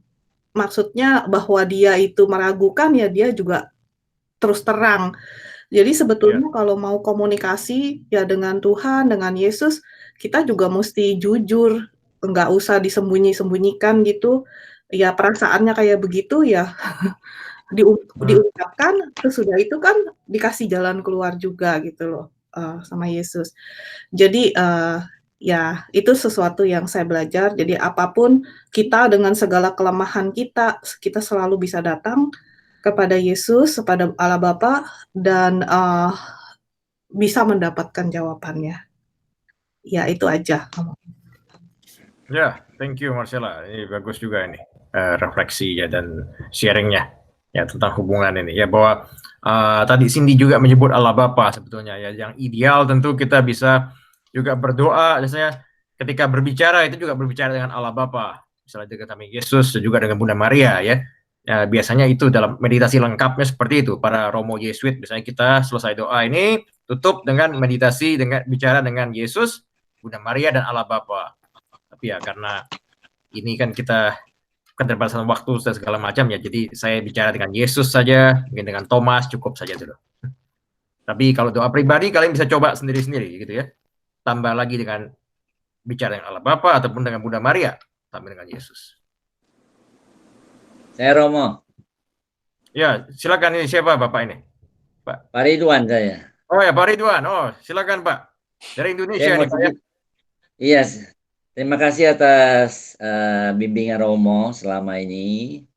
Maksudnya bahwa dia itu meragukan, ya dia juga terus terang. Jadi sebetulnya kalau mau komunikasi ya dengan Tuhan, dengan Yesus, kita juga mesti jujur, nggak usah disembunyi-sembunyikan gitu. Ya perasaannya kayak begitu ya diungkapkan, terus sudah itu kan dikasih jalan keluar juga gitu loh sama Yesus. Jadi ya itu sesuatu yang saya belajar. Jadi apapun kita dengan segala kelemahan kita selalu bisa datang kepada Yesus, kepada Allah Bapa, dan bisa mendapatkan jawabannya. Ya itu aja. Ya, thank you Marcella. Ini bagus juga ini refleksi ya dan sharingnya ya tentang hubungan ini ya bahwa tadi Cindy juga menyebut Allah Bapa sebetulnya ya yang ideal tentu kita bisa juga berdoa biasanya ketika berbicara itu juga berbicara dengan Allah Bapa misalnya dengan kami Yesus dan juga dengan Bunda Maria ya. Ya, biasanya itu dalam meditasi lengkapnya seperti itu para Romo Yesuit biasanya kita selesai doa ini tutup dengan meditasi dengan bicara dengan Yesus, Bunda Maria dan Allah Bapa. Tapi ya karena ini kan kita keterbatasan waktu dan segala macam ya, jadi saya bicara dengan Yesus saja, mungkin dengan Thomas cukup saja dulu. Tapi kalau doa pribadi kalian bisa coba sendiri-sendiri gitu ya. Tambah lagi dengan bicara dengan Allah Bapa ataupun dengan Bunda Maria, tambah dengan Yesus. Saya Romo. Ya, silakan ini siapa Bapak ini? Pak Ridwan saya. Oh ya, Pak Ridwan. Oh, silakan Pak. Dari Indonesia nih Pak ya. Iya, terima kasih atas bimbingan Romo selama ini.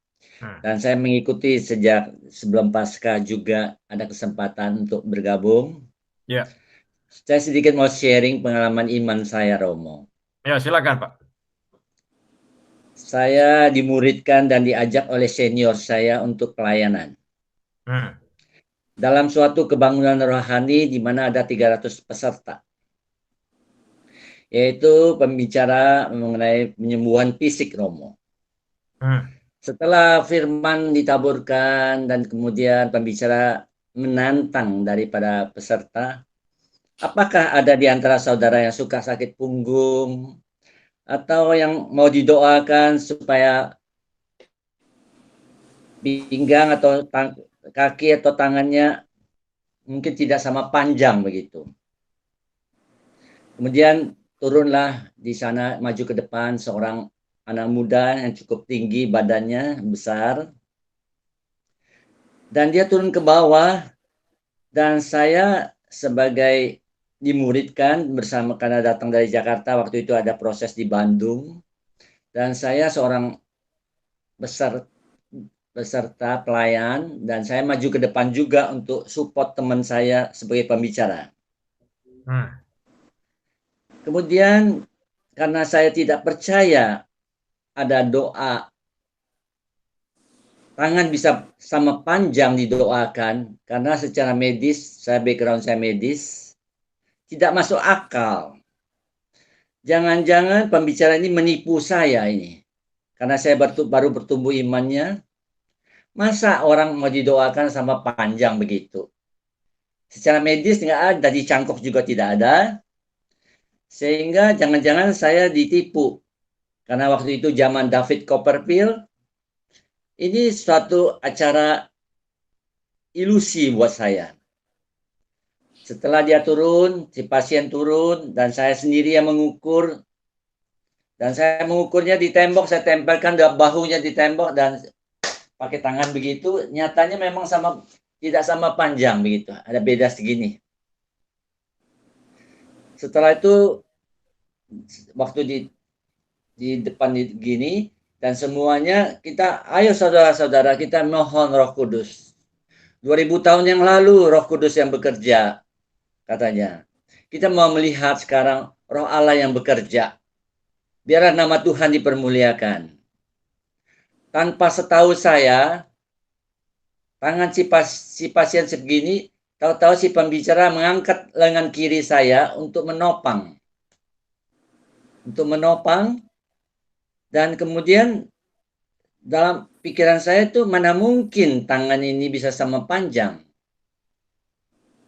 Dan saya mengikuti sejak sebelum Paskah juga ada kesempatan untuk bergabung. Ya. Saya sedikit mau sharing pengalaman iman saya, Romo. Ya, silakan Pak. Saya dimuridkan dan diajak oleh senior saya untuk pelayanan. Dalam suatu kebangunan rohani di mana ada 300 peserta. Yaitu pembicara mengenai penyembuhan fisik, Romo. Setelah firman ditaburkan dan kemudian pembicara menantang daripada peserta, apakah ada di antara saudara yang suka sakit punggung atau yang mau didoakan supaya pinggang atau kaki atau tangannya mungkin tidak sama panjang begitu? Kemudian turunlah di sana, maju ke depan seorang anak muda yang cukup tinggi, badannya besar. Dan dia turun ke bawah, dan saya sebagai dimuridkan bersama, karena datang dari Jakarta, waktu itu ada proses di Bandung. Dan saya seorang peserta pelayan, dan saya maju ke depan juga untuk support teman saya sebagai pembicara. Kemudian karena saya tidak percaya ada doa, tangan bisa sama panjang didoakan, karena secara medis, background saya medis, tidak masuk akal. Jangan-jangan pembicara ini menipu saya ini. Karena saya baru bertumbuh imannya, masa orang mau didoakan sama panjang begitu? Secara medis nggak ada, dicangkok juga tidak ada. Sehingga jangan-jangan saya ditipu. Karena waktu itu zaman David Copperfield, ini suatu acara ilusi buat saya. Setelah dia turun, si pasien turun, dan saya sendiri yang mengukur. Dan saya mengukurnya di tembok, saya tempelkan bahunya di tembok, dan pakai tangan begitu, nyatanya memang tidak sama panjang begitu, ada beda segini. Setelah itu, waktu di depan gini, dan semuanya kita, ayo saudara-saudara, kita mohon Roh Kudus. 2000 tahun yang lalu Roh Kudus yang bekerja, katanya. Kita mau melihat sekarang Roh Allah yang bekerja. Biarlah nama Tuhan dipermuliakan. Tanpa setahu saya, tangan si pasien segini, tahu-tahu si pembicara mengangkat lengan kiri saya untuk menopang. Dan kemudian dalam pikiran saya itu, mana mungkin tangan ini bisa sama panjang.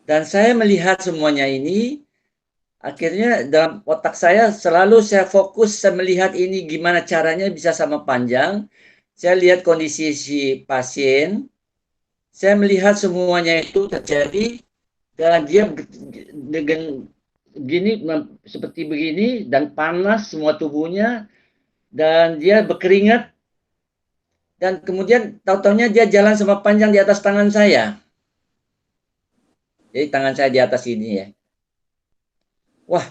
Dan saya melihat semuanya ini, akhirnya dalam otak saya selalu saya fokus, saya melihat ini gimana caranya bisa sama panjang. Saya lihat kondisi si pasien, saya melihat semuanya itu terjadi, dan dia dengan gini, seperti begini, dan panas semua tubuhnya, dan dia berkeringat, dan kemudian tahu-taunya dia jalan sama panjang di atas tangan saya. Jadi tangan saya di atas ini ya. Wah,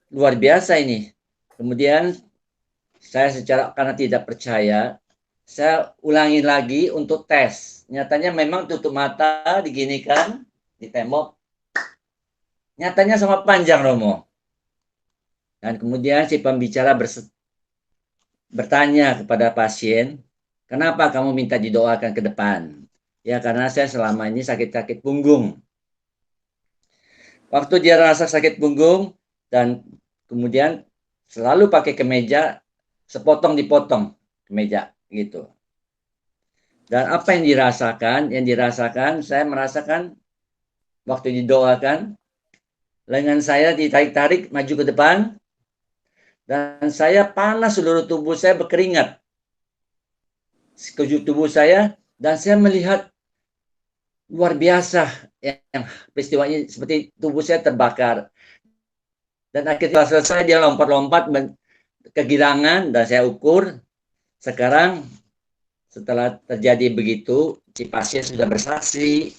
luar biasa ini. Kemudian saya karena tidak percaya, saya ulangi lagi untuk tes. Nyatanya memang tutup mata, diginikan di tembok. Nyatanya sama panjang, Romo. Dan kemudian si pembicara bertanya kepada pasien, kenapa kamu minta didoakan ke depan? Ya, karena saya selama ini sakit-sakit punggung. Waktu dia rasa sakit punggung, dan kemudian selalu pakai kemeja, sepotong dipotong kemeja gitu. Dan apa yang dirasakan? Yang dirasakan, saya merasakan waktu didoakan, lengan saya ditarik-tarik maju ke depan, dan saya panas, seluruh tubuh saya berkeringat. Sekejap tubuh saya, dan saya melihat luar biasa yang peristiwanya, seperti tubuh saya terbakar. Dan akhirnya selesai, dia lompat-lompat kegirangan, dan saya ukur. Sekarang setelah terjadi begitu, si pasien sudah bersaksi,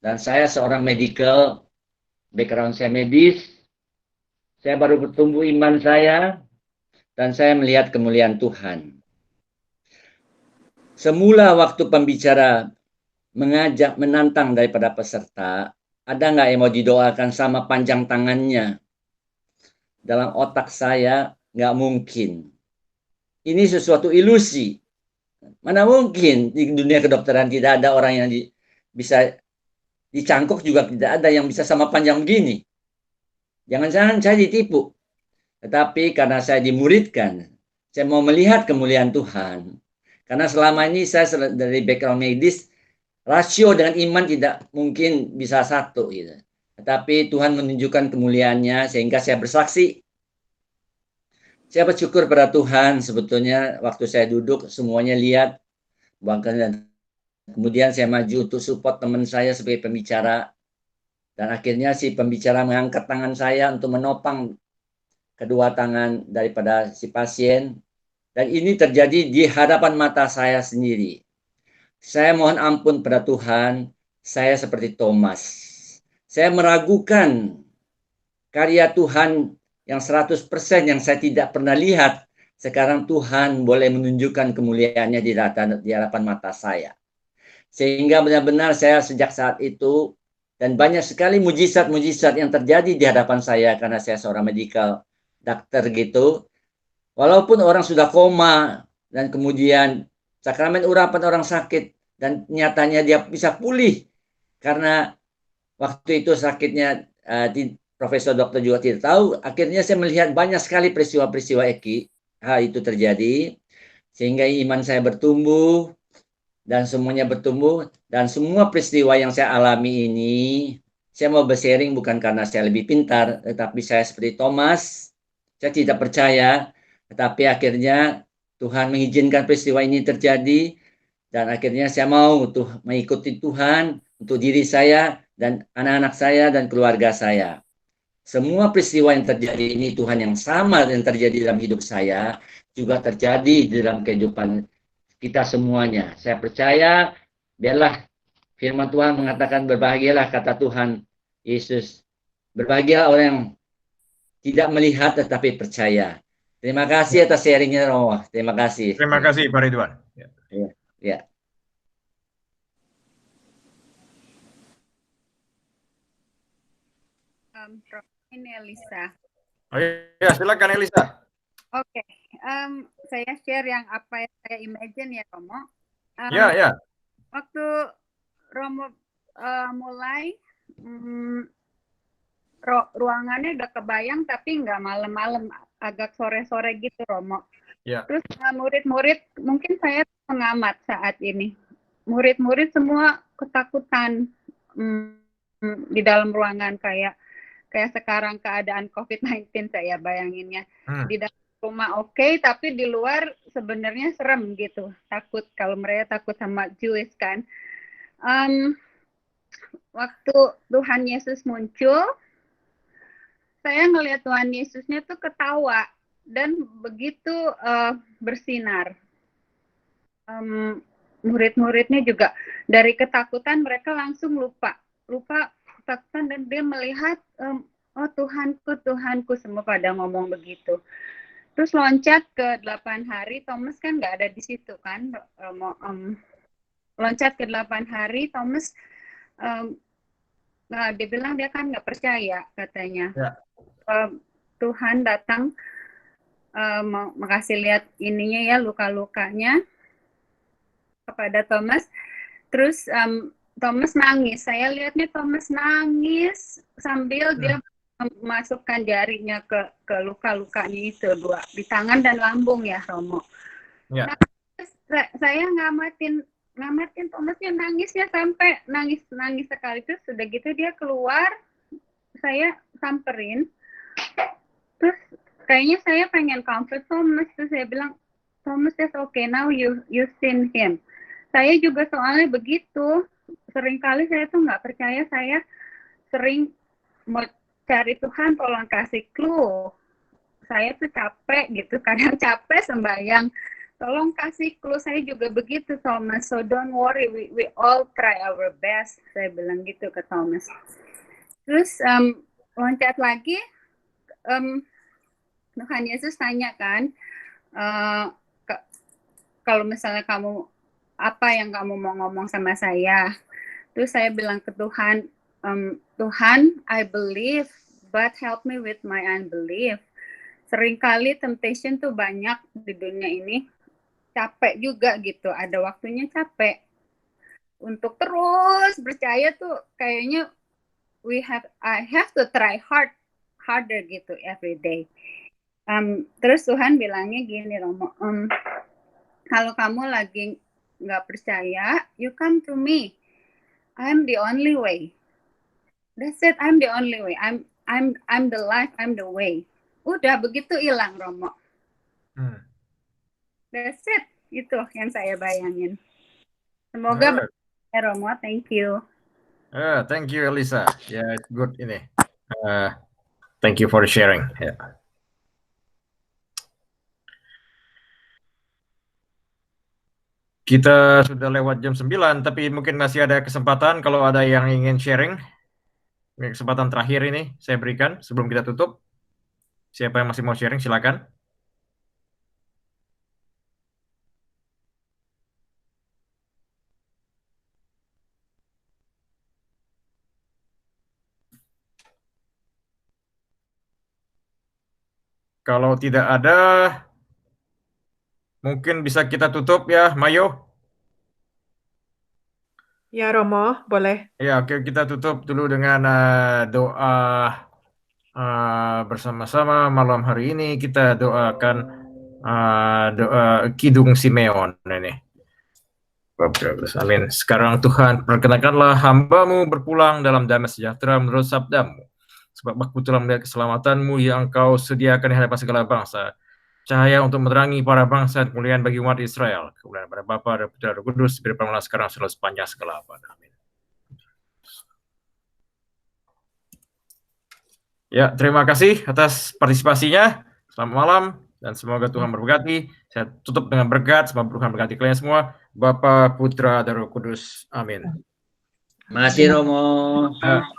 dan saya seorang medical, background saya medis, saya baru bertumbuh iman saya, dan saya melihat kemuliaan Tuhan. Semula waktu pembicara mengajak, menantang daripada peserta, ada nggak yang mau didoakan sama panjang tangannya? Dalam otak saya, nggak mungkin. Ini sesuatu ilusi. Mana mungkin di dunia kedokteran tidak ada orang yang bisa dicangkok, juga tidak ada yang bisa sama panjang begini. Jangan-jangan saya ditipu. Tetapi karena saya dimuridkan, saya mau melihat kemuliaan Tuhan. Karena selama ini saya dari background medis, rasio dengan iman tidak mungkin bisa satu. Gitu. Tetapi Tuhan menunjukkan kemuliaannya sehingga saya bersaksi. Saya bersyukur pada Tuhan, sebetulnya waktu saya duduk semuanya lihat. Dan kemudian saya maju untuk support teman saya sebagai pembicara. Dan akhirnya si pembicara mengangkat tangan saya untuk menopang kedua tangan daripada si pasien. Dan ini terjadi di hadapan mata saya sendiri. Saya mohon ampun pada Tuhan, saya seperti Thomas. Saya meragukan karya Tuhan yang 100% yang saya tidak pernah lihat. Sekarang Tuhan boleh menunjukkan kemuliaannya di hadapan mata saya. Sehingga benar-benar saya sejak saat itu, dan banyak sekali mujizat-mujizat yang terjadi di hadapan saya karena saya seorang medical doctor gitu. Walaupun orang sudah koma dan kemudian sakramen urapan orang sakit dan nyatanya dia bisa pulih karena waktu itu sakitnya Profesor Dokter juga tidak tahu. Akhirnya saya melihat banyak sekali peristiwa-peristiwa hal itu terjadi sehingga iman saya bertumbuh dan semuanya bertumbuh dan semua peristiwa yang saya alami ini saya mau bersharing bukan karena saya lebih pintar tetapi saya seperti Thomas, saya tidak percaya. Tetapi akhirnya Tuhan mengizinkan peristiwa ini terjadi dan akhirnya saya mau mengikuti Tuhan untuk diri saya dan anak-anak saya dan keluarga saya. Semua peristiwa yang terjadi ini Tuhan yang sama yang terjadi dalam hidup saya juga terjadi dalam kehidupan kita semuanya. Saya percaya biarlah firman Tuhan mengatakan berbahagialah kata Tuhan Yesus. Berbahagialah orang yang tidak melihat tetapi percaya. Terima kasih atas sharingnya Romo. Terima kasih. Terima kasih Pak Ridwan. Ya. Ini Elisa. Oh ya, silakan Elisa. Oke, saya share yang apa yang saya imagine ya Romo. Ya. Waktu Romo mulai, ruangannya udah kebayang tapi nggak malam-malam, agak sore-sore gitu Romo. Ya. Terus murid-murid, mungkin saya pengamat saat ini. Murid-murid semua ketakutan di dalam ruangan kayak sekarang keadaan COVID-19 saya bayanginnya. Di dalam rumah oke, tapi di luar sebenarnya serem gitu. Takut kalau mereka takut sama Jewish kan. Waktu Tuhan Yesus muncul, saya ngelihat Tuhan Yesusnya tuh ketawa dan begitu bersinar. Murid-muridnya juga dari ketakutan mereka langsung lupa ketakutan dan dia melihat oh Tuhanku semua pada ngomong begitu. Terus loncat ke 8 hari, Thomas kan nggak ada di situ kan. Loncat ke 8 hari, Thomas dia bilang dia kan nggak percaya katanya. Ya. Tuhan datang makasih lihat ininya ya luka-lukanya kepada Thomas. Terus Thomas nangis. Saya lihatnya Thomas nangis sambil dia memasukkan jarinya ke luka-lukanya itu dua di tangan dan lambung ya Romo. Ya. Nah, saya ngamatin Thomasnya nangisnya sampai nangis sekali. Terus sudah gitu dia keluar, saya samperin. Terus kayaknya saya pengen comfort Thomas. Terus saya bilang, Thomas is okay now, you seen him. Saya juga soalnya begitu. Seringkali saya tuh nggak percaya, saya sering mau cari Tuhan tolong kasih clue. Saya tuh capek gitu, kadang capek sembahyang. Tolong kasih clue, saya juga begitu Thomas. So don't worry, we all try our best. Saya bilang gitu ke Thomas. Terus loncat lagi, Tuhan Yesus tanya kan, kalau misalnya kamu apa yang kamu mau ngomong sama saya? Terus saya bilang ke Tuhan, Tuhan, I believe, but help me with my unbelief. Seringkali temptation tuh banyak di dunia ini, capek juga gitu, ada waktunya capek. Untuk terus percaya tuh kayaknya I have to try harder gitu every day. Terus Tuhan bilangnya gini Romo, kalau kamu lagi nggak percaya, you come to me. I'm the only way. That's it. I'm the only way. I'm the life. I'm the way. Udah begitu hilang Romo. That's it. Itu yang saya bayangin. Semoga berhasil Romo. Thank you. Thank you Elisa. Yeah, it's good ini. Thank you for sharing. Yeah. Kita sudah lewat jam 9, tapi mungkin masih ada kesempatan kalau ada yang ingin sharing. Ini kesempatan terakhir ini saya berikan sebelum kita tutup. Siapa yang masih mau sharing, silakan. Kalau tidak ada, mungkin bisa kita tutup ya, Mayo. Ya, Romo, boleh. Ya, oke, kita tutup dulu dengan doa bersama-sama malam hari ini. Kita doakan doa Kidung Simeon ini. Amin. Sekarang Tuhan, perkenankanlah hamba-Mu berpulang dalam damai sejahtera menurut sabda-Mu. Sebab aku telah melihat keselamatan-Mu yang Engkau sediakan di hadapan segala bangsa. Cahaya untuk menerangi para bangsa dan kemuliaan bagi umat Israel. Kemuliaan pada Bapa dan Putra dan Roh Kudus, berpanglah sekarang selalu sepanjang segala abad. Amin. Ya, terima kasih atas partisipasinya. Selamat malam dan semoga Tuhan berberkati. Saya tutup dengan berkat, semoga Tuhan berkati kalian semua. Bapa, Putra, dan Roh Kudus. Amin. Makasih Romo.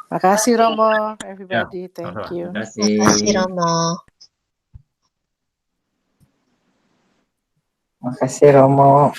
Makasih Romo, everybody. Thank sama-sama. you. Makasih. Makasih Romo. Makasih Romo.